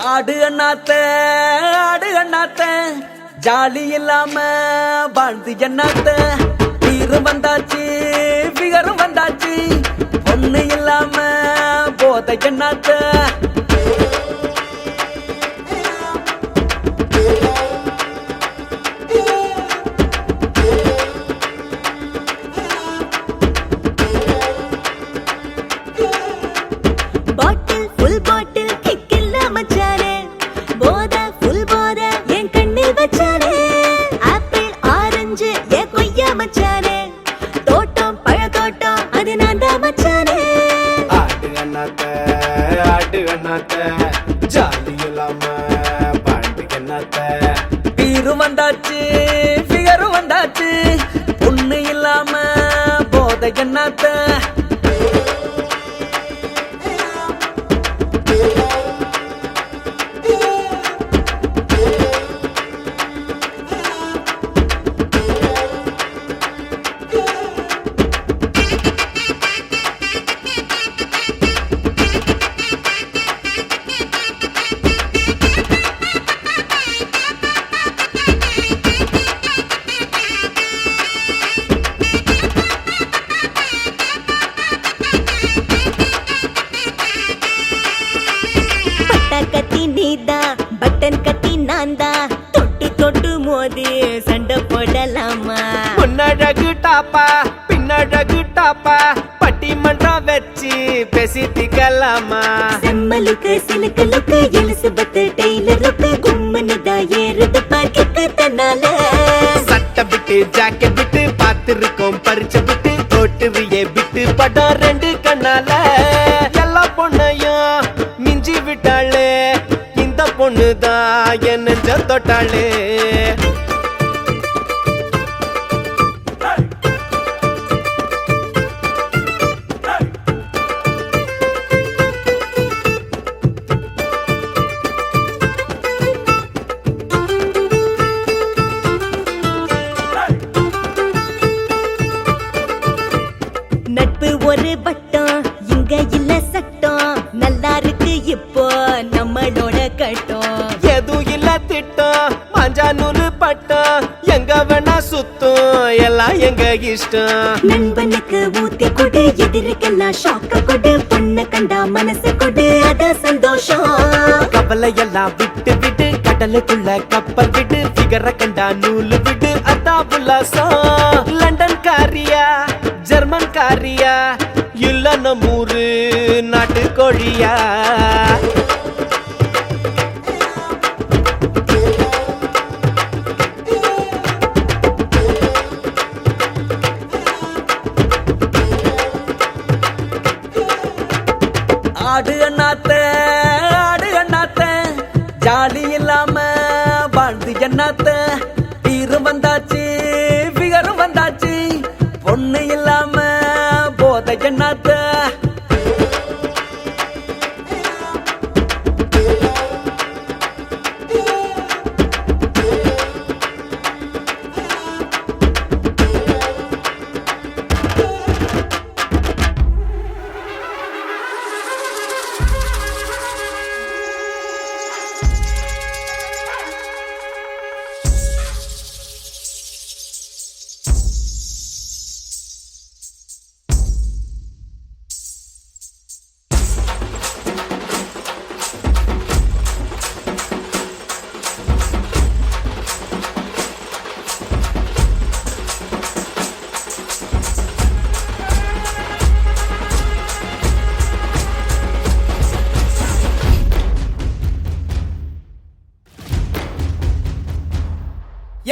ஆடு அண்ணாத்த ஜாலி இல்லாம வாழ்ந்து எண்ணாத்த வீரும் வந்தாச்சு விகரும் வந்தாச்சு ஒண்ணு இல்லாம போத எண்ணாத்த ஜாலி இல்லாம பாட்டு கண்ணாத்த வீரும் வந்தாச்சு ஃபிகரும் வந்தாச்சு பொண்ணு இல்லாம போத கண்ணாத்த பட்டன் கத்தி நான்தா தொட்டு தொட்டு மோதி சண்டை போடலாமா முன்னழகு டாப்பா பின்னழகு டாப்பா பட்டிமன்றம் வச்சு பேசிக்கலாமா செம்மலுக்கு சிலுக்கலுக்கு எலிசபெத் டெய்லருக்கு கும்மனுதா ஏறுது பாக்கிக்கு தன்னால சட்டை விட்டு ஜாக்கெட் விட்டு பார்த்திருக்கோம் பறிச்ச விட்டு தோட்டுவியே விட்டு படம் ரெண்டு கண்ணால எல்லா பொண்ணையும் மிஞ்சி விட்டாளே பொண்ணுதான் என்ன தொட்டாளே நட்பு ஒரு வட்டம் இங்க இல்ல சட்டம் நல்லா இருக்கு இப்போ நம்மளோட கட்டம் எதுவும் இல்ல திட்டம் மஞ்சா நூலு பட்டம் எங்க வேணா சுத்தம் எல்லாம் எங்க இஷ்டம் நண்பனுக்கு ஊத்தி கொடு எதிர்க்கெல்லாம் ஷாக்க கொடு பொண்ணு கண்டா மனசு கொடு அத சந்தோஷம் கவலை எல்லாம் விட்டு விட்டு கடலுக்குள்ள கப்பல் விட்டு ஃபிகர கண்டா நூலு விட்டு அதான் உல்லாசம் லண்டன் காரியா ஜெர்மன் காரியா இல்ல நம்மூரு நாட்டு கோழியா ஆடு அண்ணாத்த ஜாலி இல்லாம வாழ்ந்து எண்ணாத்த வீரும் வந்தாச்சு விகரும் வந்தாச்சு பொண்ணு இல்லாம போத எண்ணாத்த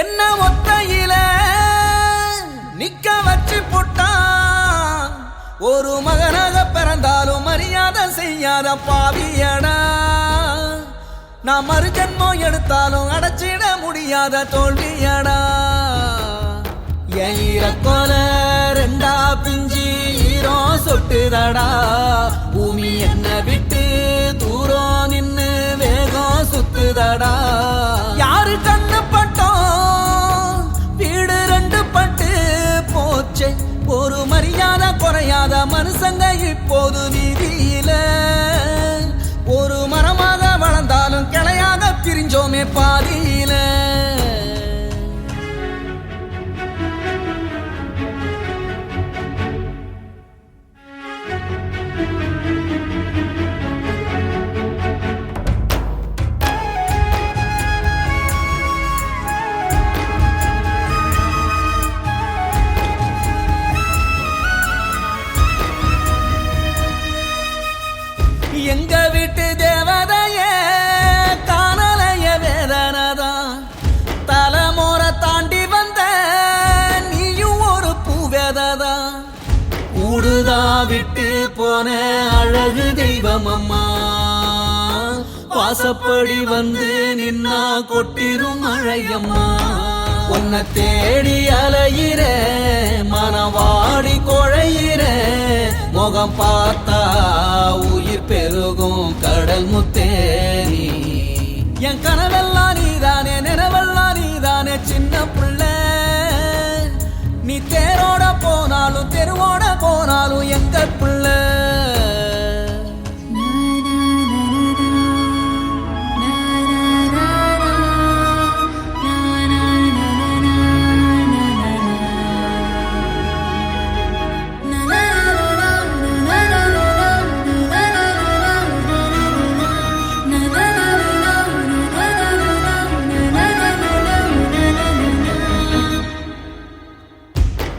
என்ன ஒத்தையில நிக்க வச்சு போட்டான் ஒரு மகனாக பிறந்தாலும் மரியாதை செய்யாத பாவியடா நான் மறு ஜென்மம் எடுத்தாலும் அடைச்சிட முடியாத தோல்வியடா என் ஈரக்கோல ரெண்டா பிஞ்சி ஈரோ சொட்டுதடா பூமி என்ன விட்டு தூரம் நின்னு வேகம் சுத்துதடா இப்போது வீதியில ஒரு மரமாக வளர்ந்தாலும் கிளையாக பிரிஞ்சோமே பாதியில. எங்க வீட்டு தேவதைய காணலைய வேதனதான் தலைமுறை தாண்டி வந்த நீயும் ஒரு பூவேததான். கூடுதா விட்டு போன அழகு தெய்வம் அம்மா வாசப்படி வந்து நின்னா கொட்டிரும் மழையம்மா. உன்னை தேடி அலையிற மனவாடி குழையிற முகம் பார்த்தா உயிர் பெருகும் கடல் முத்தேரி. என் கனவெல்லாம் நீதானே நினைவெல்லாம் நீதானே சின்ன பிள்ளை. நீ தேரோட போனாலும் தெருவோட போனாலும் எங்க பிள்ளை.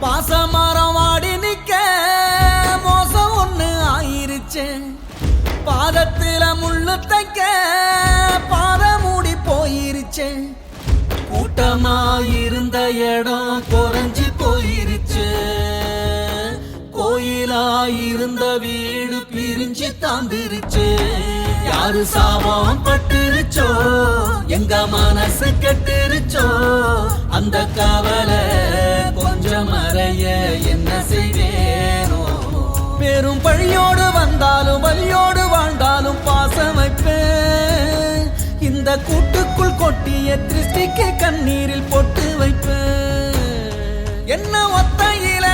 பாசமரம் வாடி நிக்க மோசம் ஒண்ணு ஆயிருச்சு. பாதத்துல முள்ளு தைக்க பாத மூடி போயிருச்சு. கூட்டமா இருந்த இடம் குறைஞ்சி போயிருச்சு. கோயிலா இருந்த வீடு பிரிஞ்சு தாந்திருச்சு. யாரு சாபம் பட்டுருச்சோ எங்க மனசு கெட்டுருச்சோ அந்த கவலை கொஞ்சம் மறைய என்ன செய்வேனோ. பெரும் பழியோடு வந்தாலும் வலியோடு வாழ்ந்தாலும் பாசம் வைப்பேன். இந்த கூட்டுக்குள் கொட்டிய திருஷ்டிக்கு கண்ணீரில் போட்டு வைப்பேன். என்ன ஒத்தையில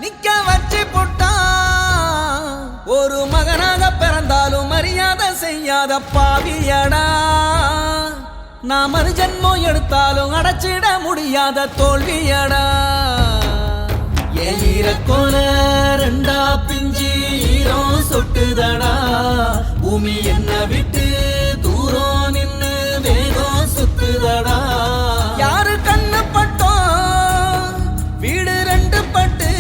நிக்க வச்சு போட்டான். ஒரு மகனாக பிறந்தாலும் மரியாதை செய்யாத பாவியடா. நான் மறு ஜன்மம் எடுத்தாலும் அடைச்சிட முடியாத தோல்வியடா. ஏயிரக்கோல ரெண்டா பிஞ்சி ஈரம் சொட்டுதடா. பூமி என்ன விட்டு தூரம் நின்னு வேகம் சுத்துதடா. யாரு கண்ணு பட்டோம் வீடு ரெண்டு பட்டு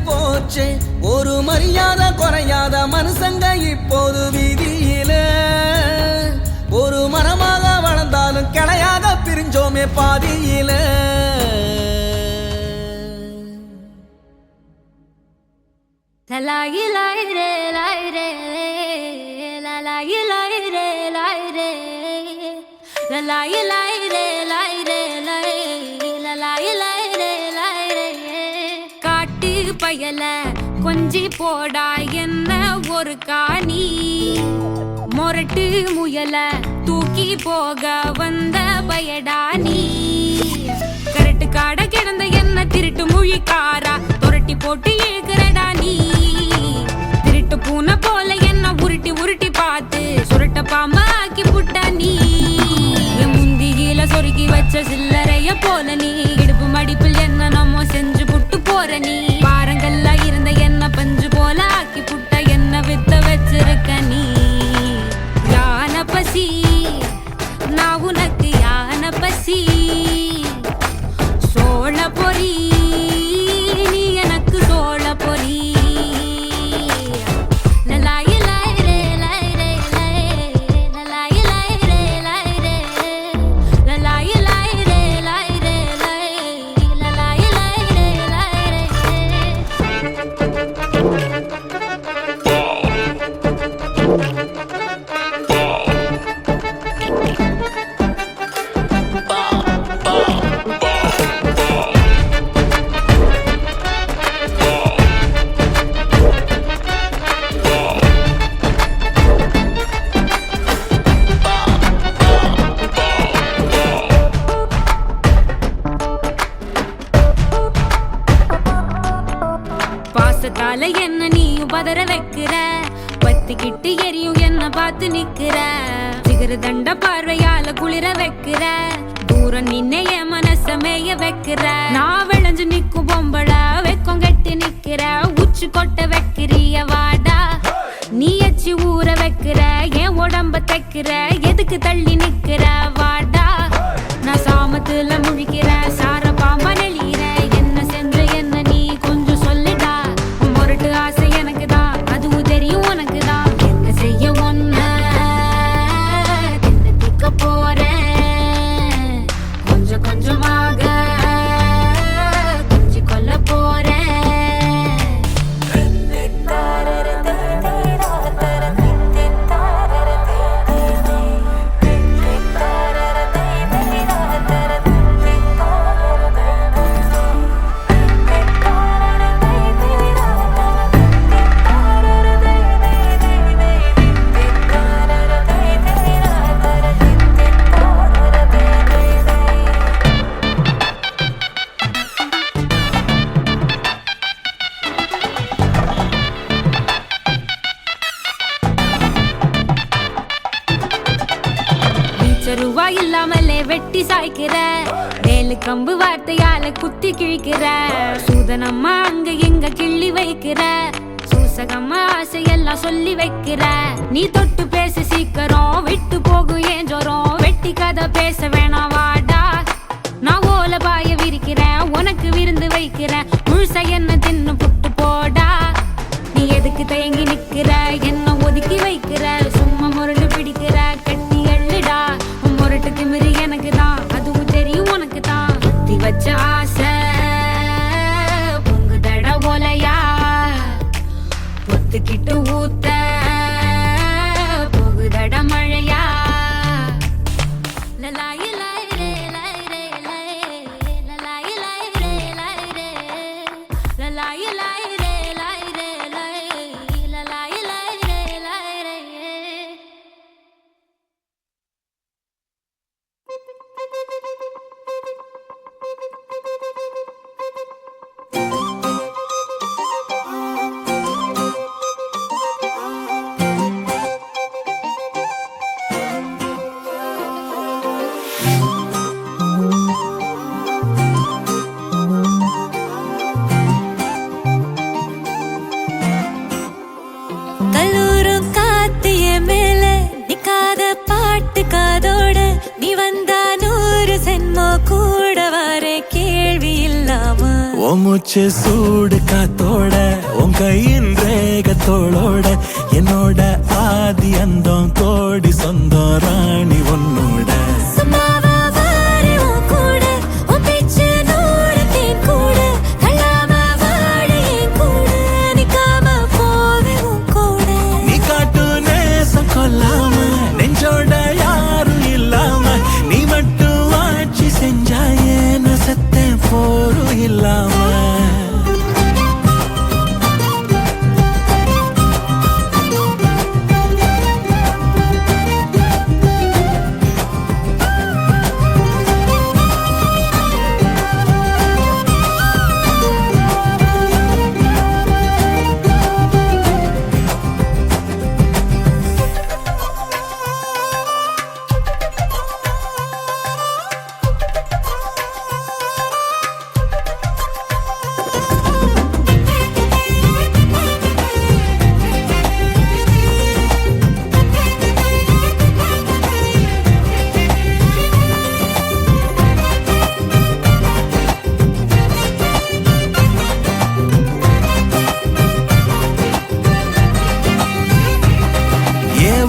போச்சே. ஒரு மரியாதை குறையாத மனுஷங்க இப்போது வீதியில ஒரு மரமாக வளர்ந்தாலும் கிளையாக பிரிஞ்சோமே பாதியில. லாயி லாயி ரே லாயி ரே லாயி லாயி ரே லாயி ரே லாயி லாயி ரே லாயி ரே லாயி லாயி ரே லாயி ரே. காட்டு பயல கொஞ்சி போடா என்ன ஒரு காணி. மொரட்டு முயல தூக்கி போக வந்த பயடா நீ. கரட்டு காட கிடந்த என்ன திருட்டு மொழிக்காரா துரட்டி போட்டு இழுக்கிறடா நீ. திருட்டு பூனை போல என்ன உருட்டி உருட்டி பார்த்து சுருட்ட பாம்ப ஆக்கி புட்டா நீ. என் முந்தியில சொருகி வச்ச சில்லறைய போல நீ இடுப்பு மடிப்பில் என்ன நம்ம செஞ்சு புட்டு போற நீ. பாரங்கள்ல இருந்த என்ன பஞ்சு போல ஆக்கி புட்ட என்ன வித்த வச்சிருக்க நீ. யான பசி நான் உனக்கு யான பசி. சோழ பொறி நீ எனக்கு சோழ பொறி. லலாயி லாயி ரே லாயி ரே லலாயி லாயி ரே லாயி ரே லலாயி லாயி ரே லாயி ரே லலாயி லாயி ரே லாயி ரே. பாசத்தால என்ன நீயும் பதற வைக்கிற பத்திக்கிட்டு எரியும் என்ன பார்த்து நிக்கிற சிகர தண்ட பார்வையால குளிர வைக்கிற தூரம் நின்ன என் மனச மேய வைக்கிற நான் விளைஞ்சு நிக்கும் பொம்பள வெக்கம் கட்டி நிக்கிற உச்சி கொட்ட வைக்கிறிய வாடா நீ எச்சி ஊற வைக்கிற என் உடம்ப தைக்கிற எதுக்கு தள்ளி நிக்கிற வாடா நான் சாமத்துல முழிக்கிற சார பாம்பா நெளியிற என்ன செஞ்ச என்ன நீ கொஞ்சம் சொல்லுடா முரட்டு ஆசை எனக்கு தான் அதுவும் தெரியும் உனக்கு தான் என்ன செய்ய ஒன்ன திக்க போறேன் கொஞ்சம் கொஞ்சமாக கொஞ்சி கொல்ல போறேன் ரூபா இல்லாமலே வெட்டி சாய்க்கிற வேலு கம்பு வார்த்தையால குத்தி கிழிக்கிற சூதனம்மா அங்க எங்க கிள்ளி வைக்கிற சூசகம்மா ஆசையெல்லாம் சொல்லி வைக்கிற நீ தொட்டு பேச சீக்கிரம் விட்டு போகும் ஏன் ஜோரம் வெட்டி கதை பேச வேணாம் வாடா நான் ஓல பாய விரிக்கிறேன் உனக்கு விருந்து வைக்கிறேன் முழுசா என்ன தின்னு புட்டு போடா நீ எதுக்கு தயங்கி நிக்கிற என்ன ஒதுக்கி வைக்கிற சும்மா முரண்டு பிடிக்கிற கட்டி எள்ளுடா முரட்டு திமிரு எனக்கு தான் அதுவும் தெரியும் உனக்கு தான் சுத்தி வச்ச ஆசை பொங்கு தட ஓலையா பொத்துக்கிட்டு ஊத்த போகுதட மழையா லலாயி லாய் ரே லாய் ரே லாய் லலாயி லாய் ரே லாய் ரே லலாயி லாய் ரே லாய் ரே லாய் லலாயி லாய் ரே லாய் ரே கல்லூரும் காத்திய மேல நிக்காத பாட்டு காதோட நீ வந்தா 100 சென்மோ கூட வர கேள்வி இல்லாம உன் மூச்சு சூடு காத்தோட உன் கையின் ரேகத்தோளோட என்னோட ஆதி அந்தம் கோடி சொந்தம் ராணி உன்னோட சும்மாவா வாரு உன் கூட உன் பேச்சு நூறத்தேன் கூட கல்லாம வாழ என் கூட நிக்காம போவே உன் கூட நீ காட்டு நேசம் கொல்லாம நெஞ்சோட யாரும் இல்லாம நீ மட்டும் ஆட்சி செஞ்சாயே நான் செத்தேன் போரும் இல்லாம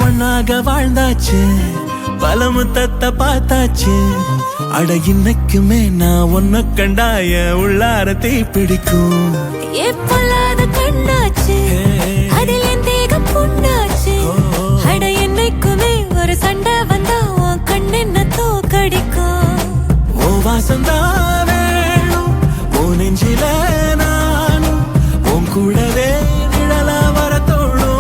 ஒன்னாக வாழ்ந்தாச்சு பல முத்தத்தை பார்த்தாச்சு அட இன்னைக்குமே நான் உன்னை கண்டாய உள்ளார தீ பிடிக்கும் எப்பொல்லாத கண்ணாச்சு அதில் என் தேகம் புண்ணாச்சு அட என்னைக்குமே ஒரு சண்டை வந்தா உன் கண் என்ன தோக்கடிக்கும் ஓ வாசந்தான் வேணும் ஓ நெஞ்சில நானும் உன் கூடவே நிழலா வர தோணும்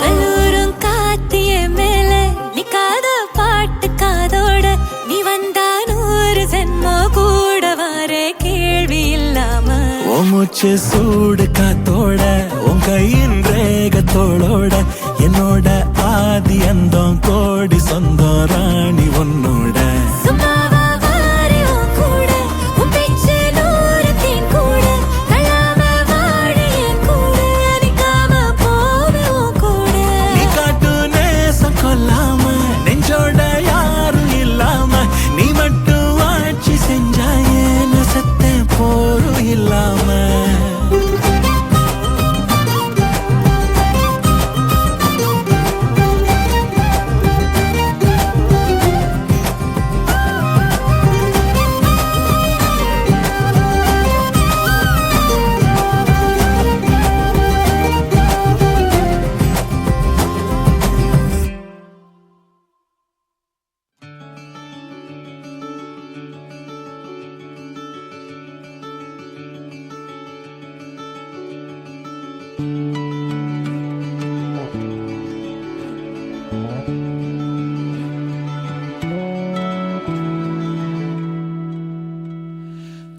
கல்லூரும் காத்திய மேல நிக்காத பாட்டு காதோட நீ வந்தா 100 சென்மோ கூட வர கேள்வி இல்லாம ஓ மூச்சு சூடு காத்தோட உன் கையின் ரேகத்தோளோட என்னோட ஆதி அந்தம் கோடி சொந்தம் ராணி உன்னோட சும்மாவா வாரி உன் கூட உன் பேச்சு நூறு தேன் கூட கல்லாம வாழ என் கூட நிக்காம போவே உன் கூட நீ காட்டு நேசம் கொல்லாம நெஞ்சோட யாரும் இல்லாம நீ மட்டும் ஆட்சி செஞ்சாயே நசத்த போரும் இல்லாம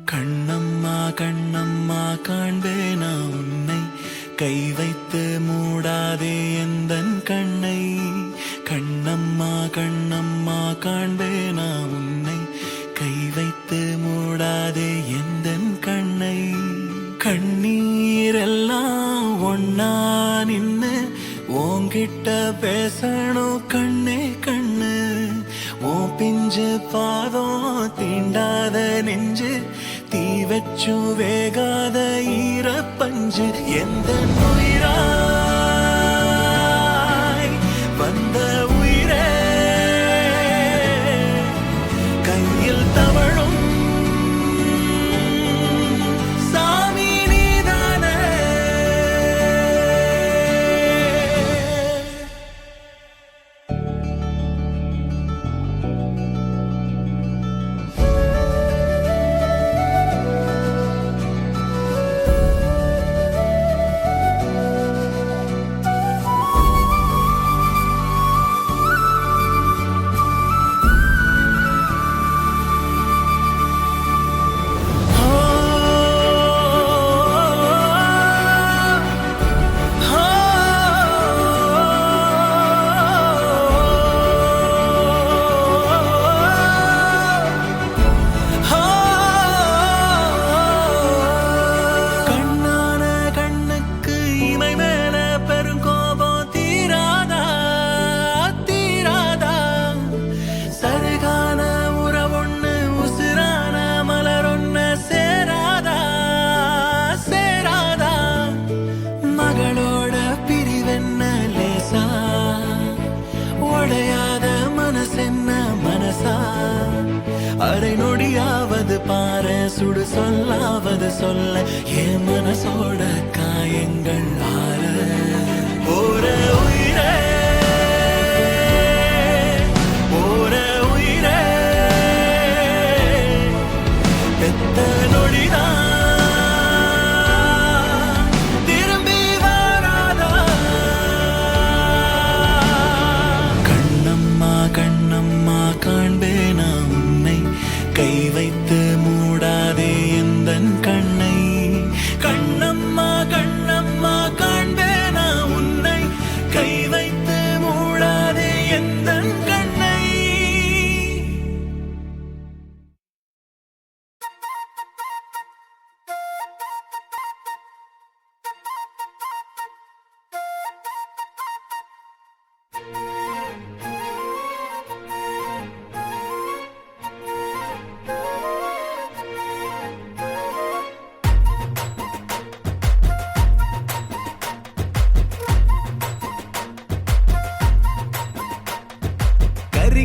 கண்ணம்மா கண்ணம்மா காண்பேனா உன்னை கை வைத்து மூடாதே எந்தன் கண்ணை கண்ணம்மா கண்ணம்மா காண்பேனா உன்னை கை வைத்து மூடாதே எந்தன் கண்ணை கண்ணீரெல்லாம் ஒன்னா நின்னு உன்கிட்ட பேசணும் கண்ணே கண்ணு உன் பிஞ்சு பாதம் தீண்டாத நெஞ்சு தீ வச்சு வேகாத ஈர பஞ்சு எந்த உயிராய் வந்த உயிரே கையில் தவழும் சாமி நீதானே அரை நொடியாவது பாரு சுடு சொல்லாவது சொல்ல என் மனசோட காயங்கள் ஆற ஓர உயிரே ஓர உயிரே பெத்த நொடிதான் திரும்பி வராதா கண்ணம்மா கண்ணம்மா காண்பேனா உன்னை கை வைத்து மூடாதே எந்தன் கண்ணை கண்ணம்மா கண்ணம்மா காண்பேனா உன்னை கை வைத்து மூடாதே எந்தன் கண்ணை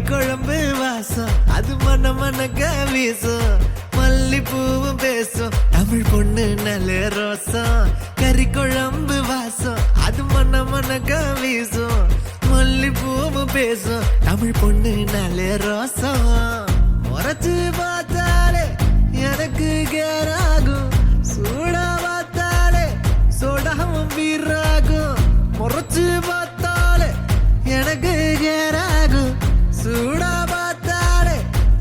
குழம்பு வாசம் அது மன மனக்க வீசும் மல்லிப்பூவும் பேசும் தமிழ் பொண்ணு நல்ல ரோசம் கறி குழம்பு வாசம் அது மன மனக்க வீசும் மல்லிப்பூவும் பேசும் தமிழ் பொண்ணு நல்ல ரோசம் உரைச்சு பார்த்தாலே எனக்கு கேராகும் சூடா பார்த்தாலே சோடாவும் வீராகும் முறைச்சு பார்த்தாலே எனக்கு கேராகும் சூடா பார்த்தாலே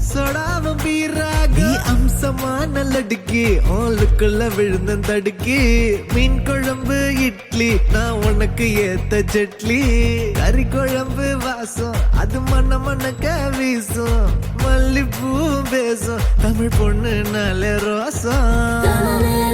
சொடாவும் பீராகும் அம்சம் மாசமா நல்லடிக்கி ஆளுக்குள்ள விழுந்த தடுக்கி மீன் குழம்பு இட்லி நான் உனக்கு ஏத்த சட்லி கறி குழம்பு வாசம் அது மண்ண மண்ணக்க வீசும் மல்லிப்பூ பேசும் தமிழ் பொண்ணு நல்ல ரோசம்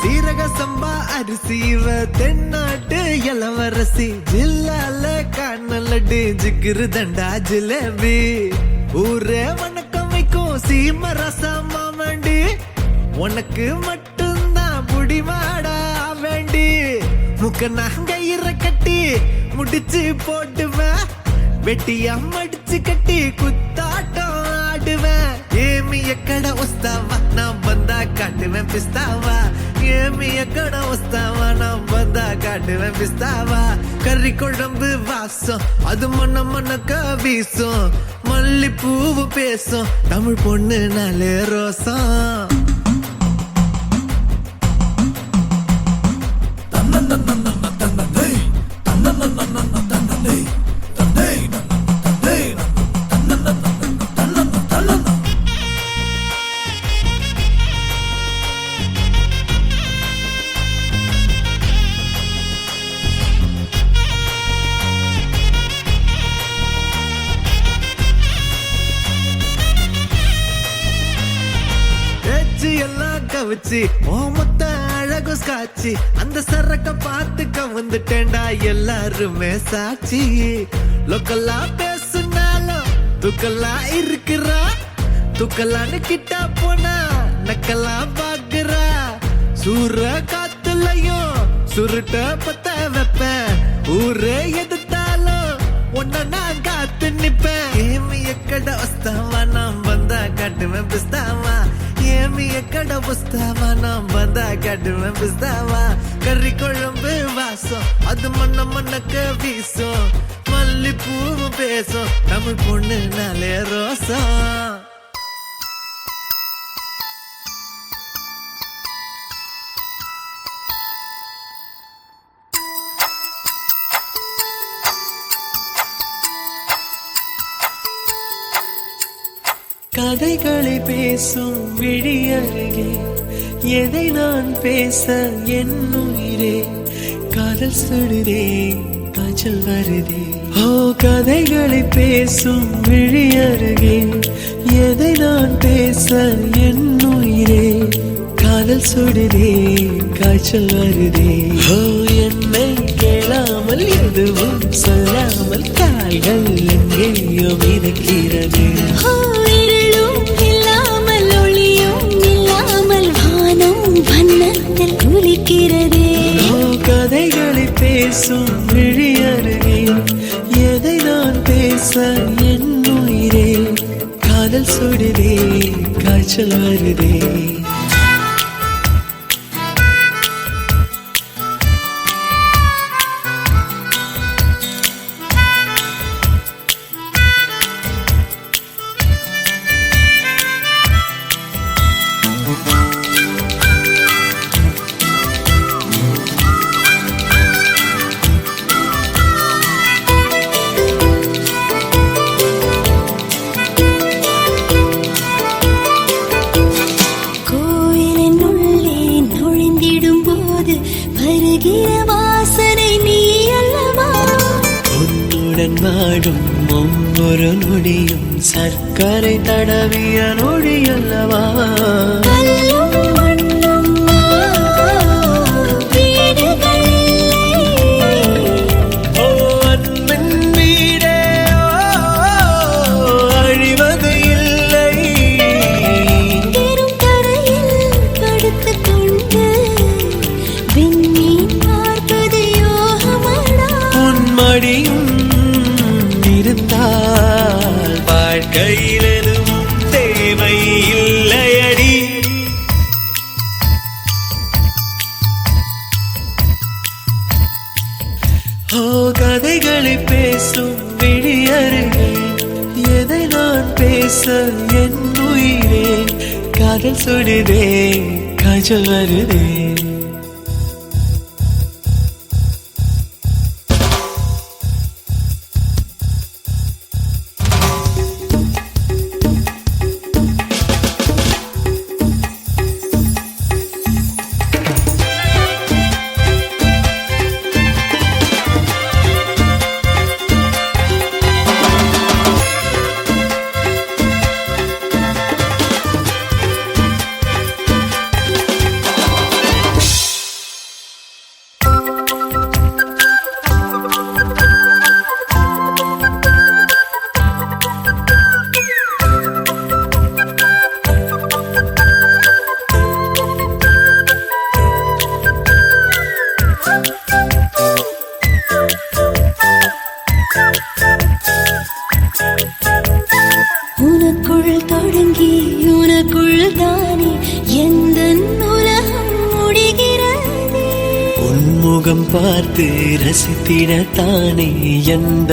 சீரக சம்பா அரிசிவ தென்னாட்டு இளவரசி ஜில்லால காணலடு ஜிகிரு தண்டா ஜிலேபி ஊரே வணக்கம் வைக்கும் சீம ரசமா வேண்டி உனக்கு மட்டும்தான் புடிமாடா வேண்டி முக்க நகையிற கட்டி முடிச்சு போட்டுவேன் வெட்டியா மடிச்சு கட்டி குத்தாட்டம் ஆடுவேன் ஏமி எக்கட உஸ்தாவா நான் வந்தா காட்டுவேன் பிஸ்தாவா ஏமி எக்கட உஸ்தாவா நான் வந்தா காட்டுவேன் பிஸ்தாவா கறி குழம்பு வாசம் அது மண்ண மண்ணக்க வீசும் மல்லிப்பூவு பேசும் தமிழ் பொண்ணு நல்ல ரோசம் எல்லாம் கவிச்சு ஓமத்த அழகு காட்சி அந்த சரக்க பார்த்துக்க வந்துட்டேன்டா எல்லாருமே சாட்சி லோக்கல்லா பேசுனாலும் துக்கல்லா இருக்கிறா துக்கல்லான்னு கிட்ட போனா நக்கெல்லாம் பாக்குறா சூற காத்துலயும் சுருட்ட பத்த வைப்பேன் ஊரே எதிர்த்தாலும் உன்ன நான் காத்து நிப்பேன் ஏமி எக்கட வஸ்தாவா நான் வந்தா காட்டுவேன் பிஸ்தாவா ஏமி எக்கட புஸ்தாவா நான் வந்தா காட்டுவேன் பிஸ்தாவா கறி குழம்பு வாசம் அது மண்ண மண்ணக்க வீசும் மல்லிப்பூவும் பேசும் தமிழ் பொண்ணு நாளே ரோசம் கதைகளை பேசும் விழி அருகே எதை நான் பேச என் உயிரே காதல் சுடுதே காய்ச்சல் வருதே ஓ கதைகளை பேசும் விழி அருகே எதை நான் பேச என் உயிரே காதல் சுடுதே காய்ச்சல் வருதே ஓ என்னை கேளாமல் எதுவும் சொல்லாமல் கால்கள் எங்கேயோ மிதக்கிறது கதைகளை பேசும் விழி அருகே எதை நான் பேச என் உயிரே காதல் சுடுதே காய்ச்சல் வருதே நாடும் ஒவ்வொரு நொடியும் சர்க்கரை தடவிய நொடியல்லவா விண் இல்லையடி. ஓ கதைகளை பேசும் விழியருகே எதை நான் பேச என் உயிரே காதல் சுடுதே காய்ச்சல் வருதே. உனக்குள் தொடங்கி உனக்குள் தானே எந்த உலகம் முடிகிறதே. உன்முகம் பார்த்து ரசித்திடத்தானே எந்த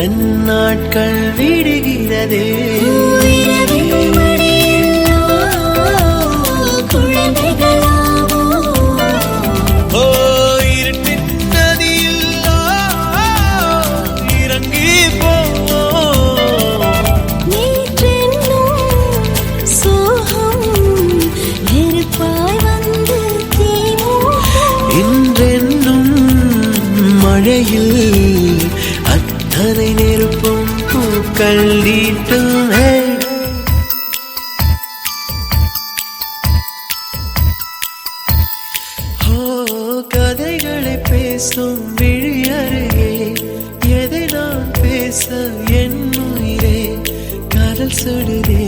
நாட்கள் விடுகிறதே. இரவின் மடியிலோ குழந்தைகளாவோ. ஓ இருட்டின் நதியில் இறங்கி போ. நேற்றென்னும் சோகம் நெருப்பாய் வந்து தீமூட்டும். இன்றென்னும் மழையில் அத்தனை நெருப்பும் பூக்கள் நீட்டும். ஓ கதைகளை பேசும் விழியருகே எதை நான் பேச என் உயிரே காதல் சுடுதே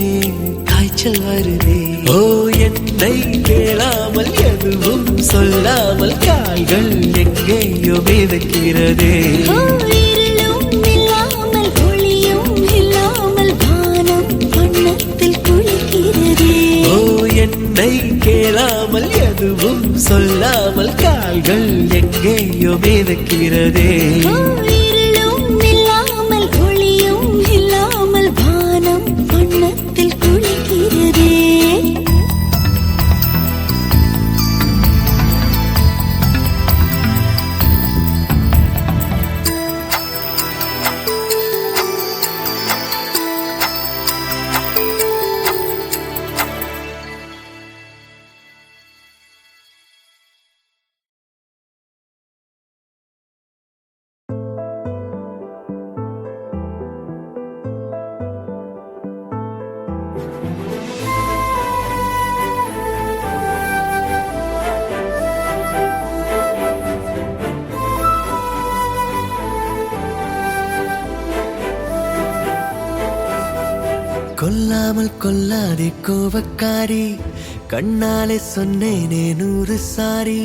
காய்ச்சல் வருதே. ஓ என்னை கேளாமல் எதுவும் சொல்லாமல் கால்கள் எங்கேயோ மிதக்கிறதே. ஓ இருளும் இல்லாமல் ஒளியும் இல்லாமல் வானம் வண்ணத்தில் குளிக்கிறதே. ஓ என்னை கேளாமல் எதுவும் சொல்லாமல் கால்கள் எங்கேயோ மிதக்கிறதே. ஓ இருளும் இல்லாமல் ஒளியும் இல்லாமல் வானம் வண்ணத்தில் குளிக்கிறதே. கொல்லாமல் கொல்லாதே கோபக்காரி கண்ணாலே சொன்னேனே 100 சாரி.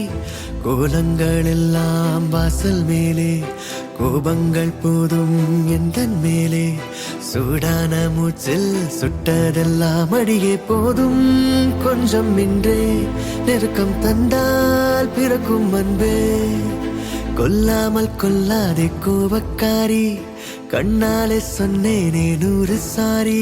கோலங்கள் எல்லாம் வாசல் மேலே கோபங்கள் போதும் எந்தன் மேலே. சூடான மூச்சில் சுட்டதெல்லாம் அடியே போதும் கொஞ்சம் இன்றே நெருக்கம் தந்தால் பிறக்கும் அன்பே. கொல்லாமல் கொல்லாதே கோபக்காரி கண்ணாலே சொன்னேனே 100 சாரி.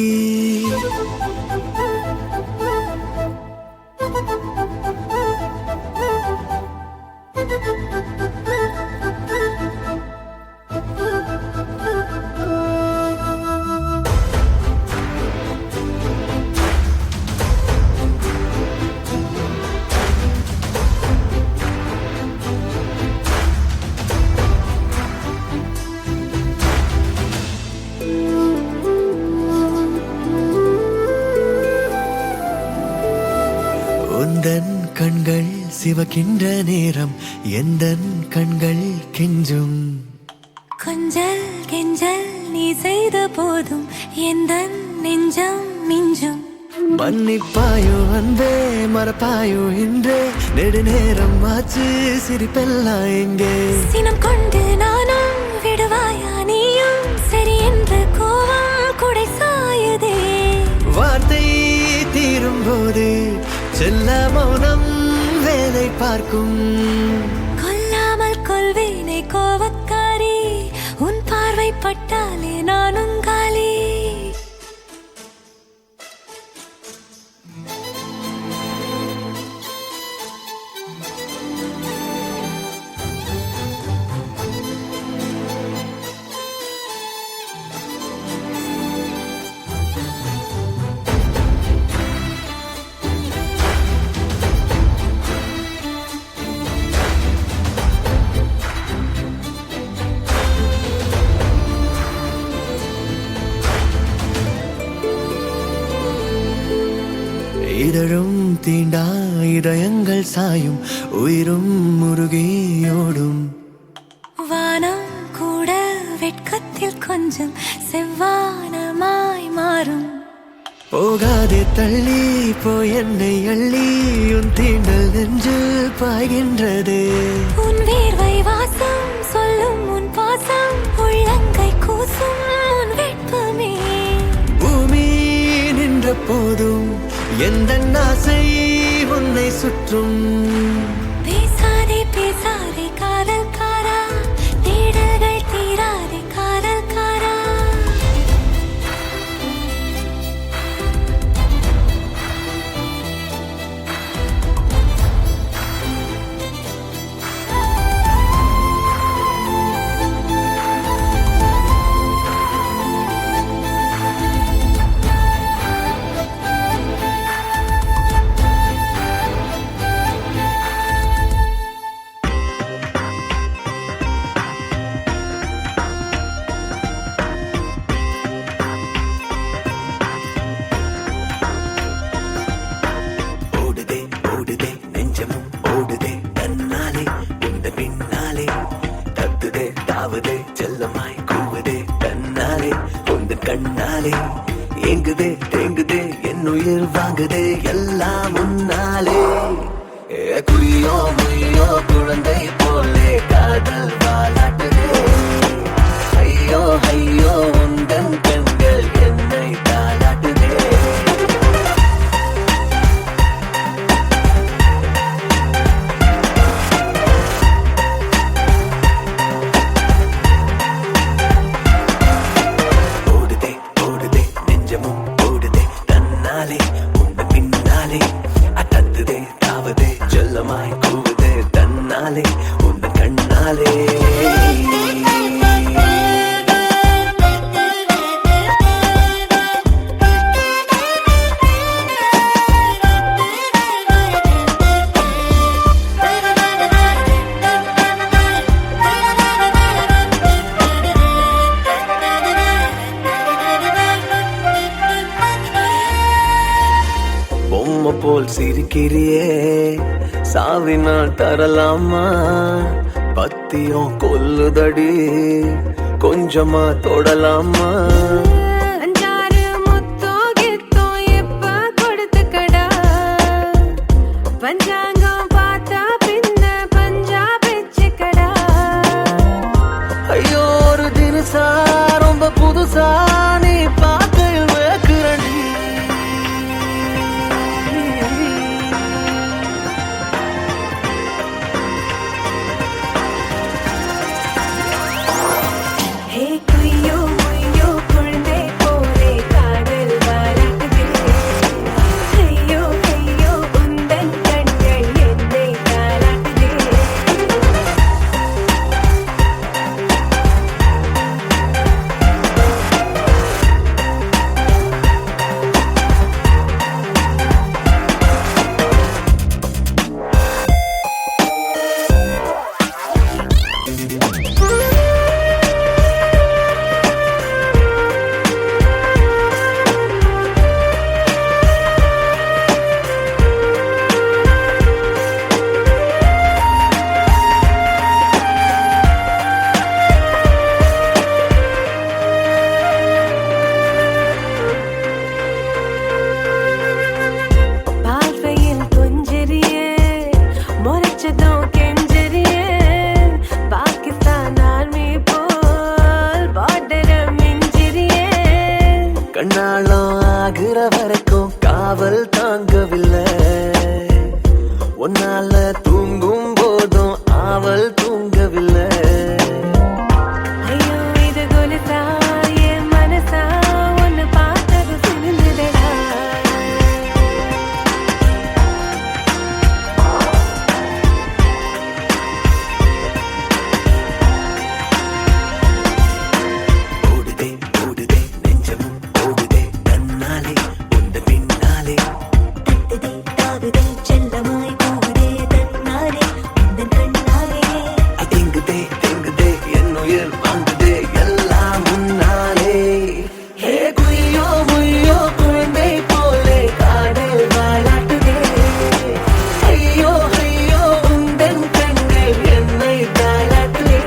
உந்தன் கண்கள் சிவக்கின்ற நேரம் எந்தன் கண்கள் கெஞ்சும். கொஞ்சல் கெஞ்சல் நீ செய்த போதும் எந்த நெஞ்சம் மிஞ்சும். மன்னிப்பாயோ அன்பே மறப்பாயோ இன்றே நெடுநேரம் ஆச்சு சிரிப்பெல்லாம் எங்கே. சினம் கொண்டு நானும் விடுவாயா நீயும் சரி என்ற கோவம் குடை சாயுதே. வார்த்தை தீரும் போது செல்ல மௌனம் வேலை பார்க்கும். கொல்லாமல் கொள்வேனே கோவக்காரி, உன் பார்வை பட்டாலே நான் உங்காலி. இதழும் தீண்டா இதயங்கள் சாயும், உயிரும் முருகியோடும். வானம் கூட வெட்கத்தில் கொஞ்சம் செவ்வானமாய் மாறும். போகாதே தள்ளி போய் என்னை அள்ளி, உன் தீண்டல் நெஞ்சில் பாய்கின்றது. உன் வேர்வை வாசம் சொல்லும் உன் பாசம், உள்ளங்கை கூசும் உன் வெட்பமே. பூமி நின்ற போதும் எந்த ஆசை உன்னை சுற்றும். பேசாதே பேசாதே காதல்காரா, தேடல்கள் தீராதே காதல்காரா. ஓடுதே ஓடுதே நெஞ்சமும் ஓடுதே தன்னாலே இந்த பின்னாலே, தத்துதே தாவுதே செல்லமாய் கூவுதே தன்னாலே உந்த கண்ணாலே. ஏங்குதே தேங்குதே என் உயிர் வாங்குதே எல்லாம் முன்னாலே. குறியோ மொய்யோ குழந்தை போலே காதல் வாலாட்டுதே. ஐயோ ஐயோ உந்தன் கண்கள் என்னை தாளாட்டுதே. ஓடுதே ஓடுதே நெஞ்சமும் ஓடுதே தன்னாலே உந்த பின்னாலே, தத்துதே தாவதே செல்லமாய் கூவுதே தன்னாலே உந்த கண்ணாலே. பொம்மை போல் சிரிக்கிறியே, சாவினால் தரலாமா? பத்தியம் கொல்லுதடி, கொஞ்சமா தொடலாமா? அஞ்சாறு முத்தோ கித்தோ எப்ப கொடுத்துக்கடா, பஞ்சாங்கம் பார்த்தா பின்ன பஞ்சா பெச்சுக்கடா. ஐயோ ஒரு தினசா ரொம்ப புதுசா நீ பார்க்கையில் வேக்குறடி. ஹே குய்யோ முய்யோ குழந்தை உன்னால தூங்கும் போதும் அவள் தூங்கவில்லை. ஐயோ இது கொலுசா என் மனசா உன்னை பார்த்தது சிரிந்ததடா. ஓடுதே ஓடுதே நெஞ்சமும் ஓடுதே தன்னாலே உந்த பின்னாலே. தட்டுதே தாகுதே செல்லமாய் போகுதே தன்னாலே உந்தன் கண்ணாலே. தேங்குதே தேங்குதே என் உயிர் வாங்குதே எல்லாம் முன்னாலே. ஹே குய்யோ முய்யோ குழந்தை போலே காதல் வாழாட்டுதே. ஐயோ ஐயோ உந்தன் கண்கள் என்னை தாளாட்டுதே.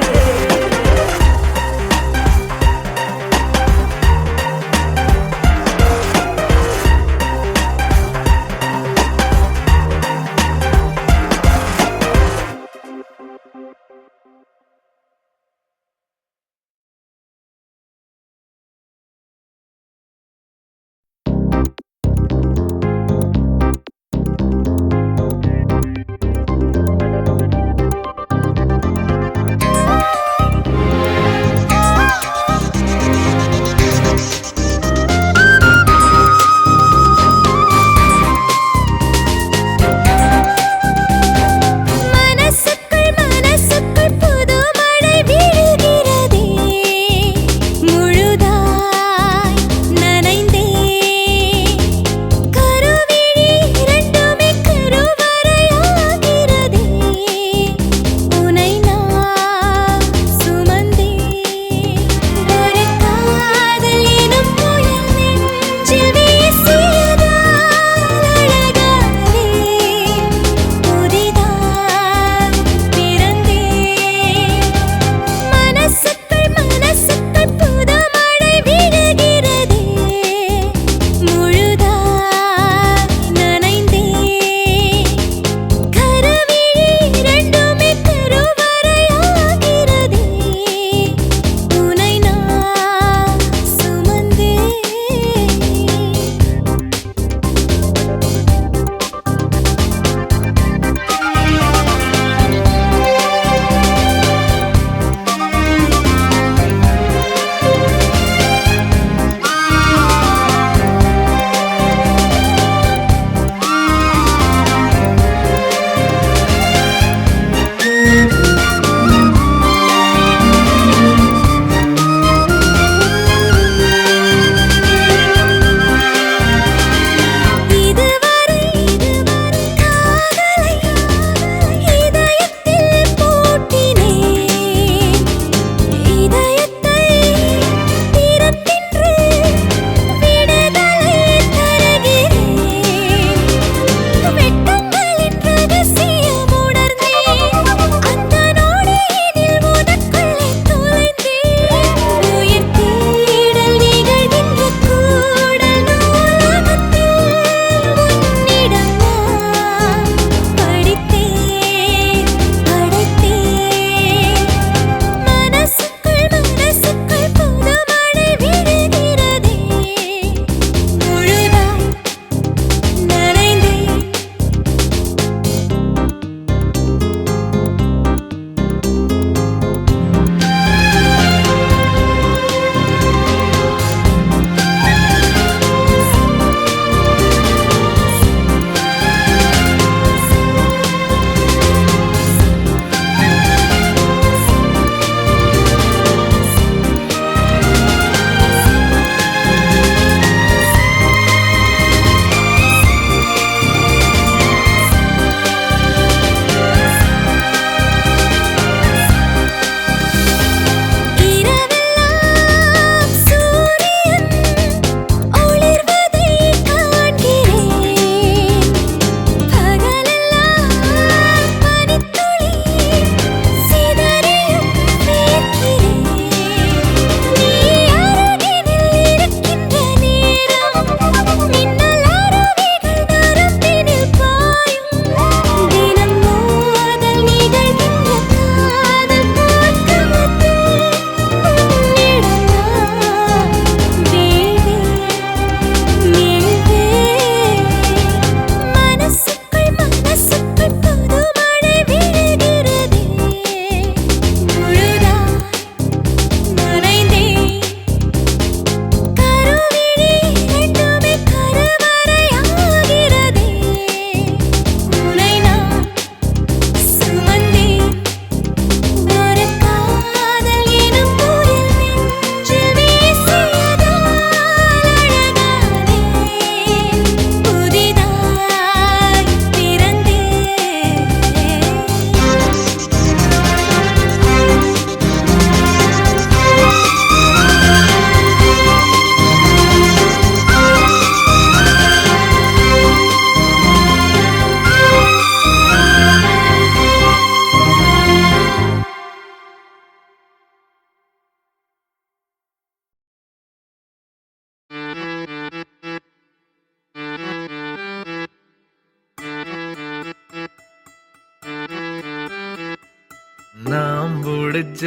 நாம் பிடிச்ச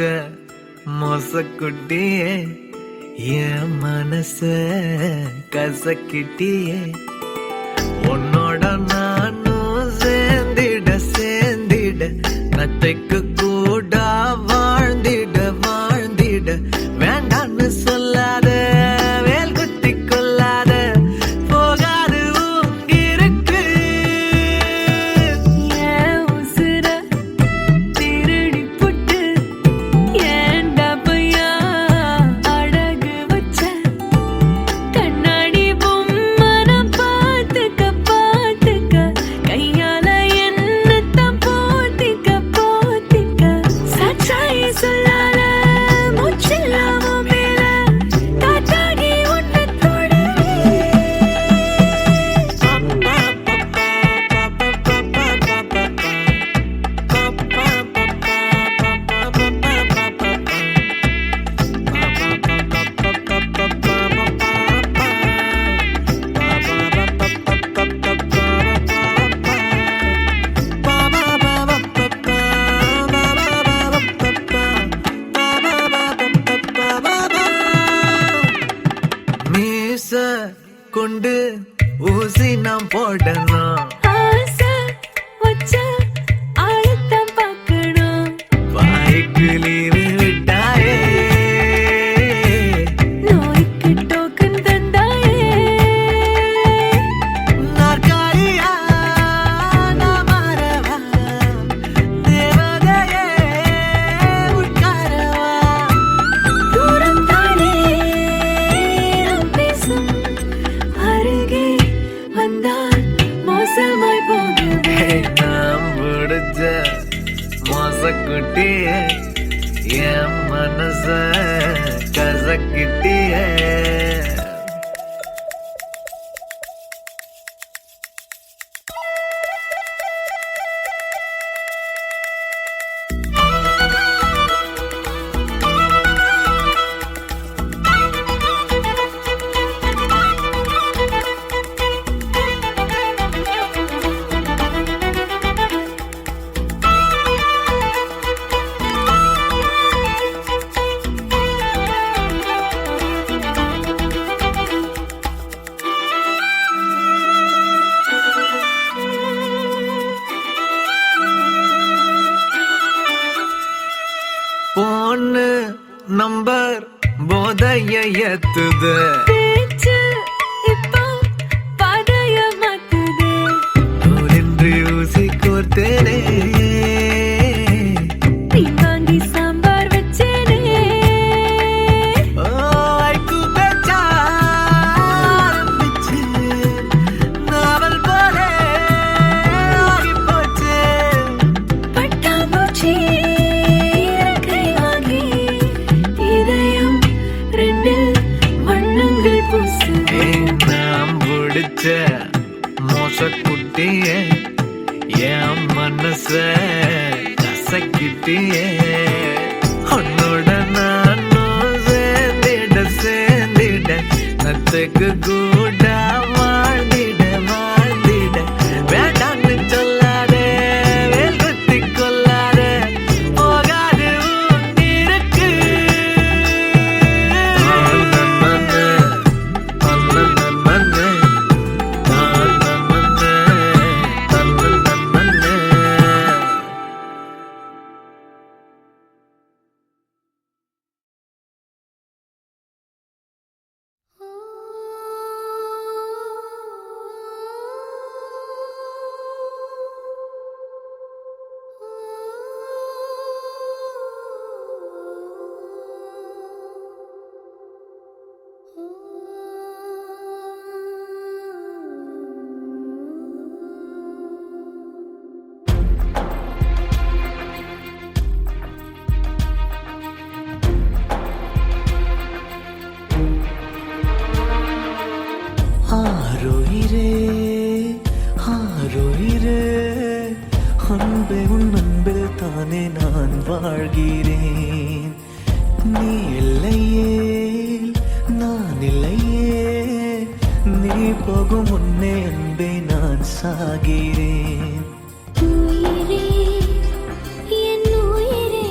மொசக்குட்டியே என் மனச கசக்கிட்டியே உன்னோட நானும் சேர்ந்திட சேர்ந்திட நத்தைக்கு கூட வாழ்ந்திட வாழ்ந்திட வேண்டான்னு சொல்லாத வேல் குத்தி கொள்ளாத போகாது இருக்கு ஏன் உசுர திருடி புட்டு ஏன்டா பையா அழகு வச்ச கண்ணாடி பொம்மன பார்த்துக்க பார்த்துக்க கையால என்னத்தான் போத்திக்க போத்திக்க சச்சாயி சொல்லால முச்சில்லாம மேல காத்தாகி உன்னை மீச கொண்டு ஊசி நாம் போடணும் ஆசை வச்ச ஆழத்தான் பார்க்கணும் வாய்க்கு லீவு விட்டாயே நோய்க்கு டோக்கன் தந்தாயே நாற்காலியா நான் மாறவா தேவதையே உட்காரவா தூரம் தானே நாம் பேசும் அருகே வந்தால் மோசமாய் போகுது நாம் பிடிச்ச மொசக்குட்டியே என் மனச கசக்கிட்டியே பொண்ணு நம்பர் போதைய ஏத்துது பேச்சு இப்போ பாதைய மாத்துது நூலின்றி ஊசி கோர்த்தேனே நீ வாங்கி சாம்பார் வச்சேனே ஐக்கு பேச்சா ஆரம்பிச்சு நாவல் போல ஆகி போச்சு பட்டாம்பூச்சி இறக்கை வாங்கி இதயம் ரெண்டில் வண்ணங்கள் பூசுது நாம் பிடிச்ச மோசக்குட்டியே என் மனச கசக்கிட்டியே உன்னோட நானும் சேர்ந்திட சேர்ந்திட நத்துக்கு கூட வாழ்ந்திட வாழ்ந்திட வேண்டான்னு சொல்லாத வேல் குத்தி கொள்ளாத போகாது இருக்கு ஆரோயிரே ஆரோயிரே அன்பே உன் அன்பில் தானே நான் வாழ்கிறேன் நீ இல்லையே நான் இல்லையே நீ போகும் முன்னே அன்பே நான் சாகிறேன் உயிரே என் உயிரே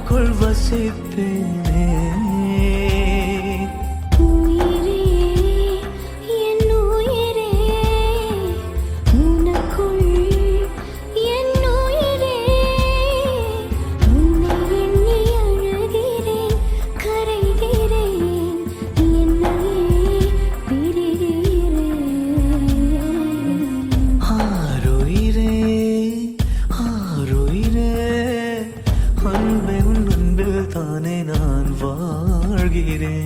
உனக்குள் வசிப்பேனே. உயிரே என் உயிரே உனக்குள் என் உயிரே உன்னை எண்ணி அழுகிறேன் கரைகிறேன் என்னையே பிரிகிறேன். ஆருயிரே ஆருயிரே அன்பே உன் அன்பில் தானே நான் வாழ்கிறேன்.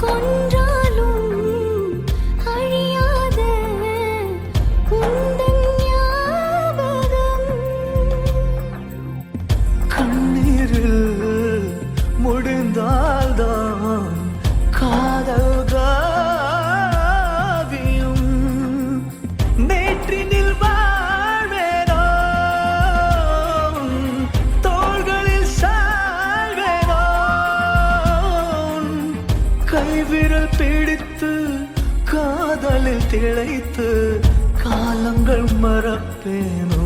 கொன்றாலும் அழியாத உந்தன் ஞாபகம் கண்ணீரில் முடிந்தால்தான் காதல் காவியம். நேற்றினில் வாழ்வேனோ தோள்களில் சாழ்வேனோ கைவிரல் பிடித்து காதலில் திளைத்து காலங்கள் மறப்பேனோ.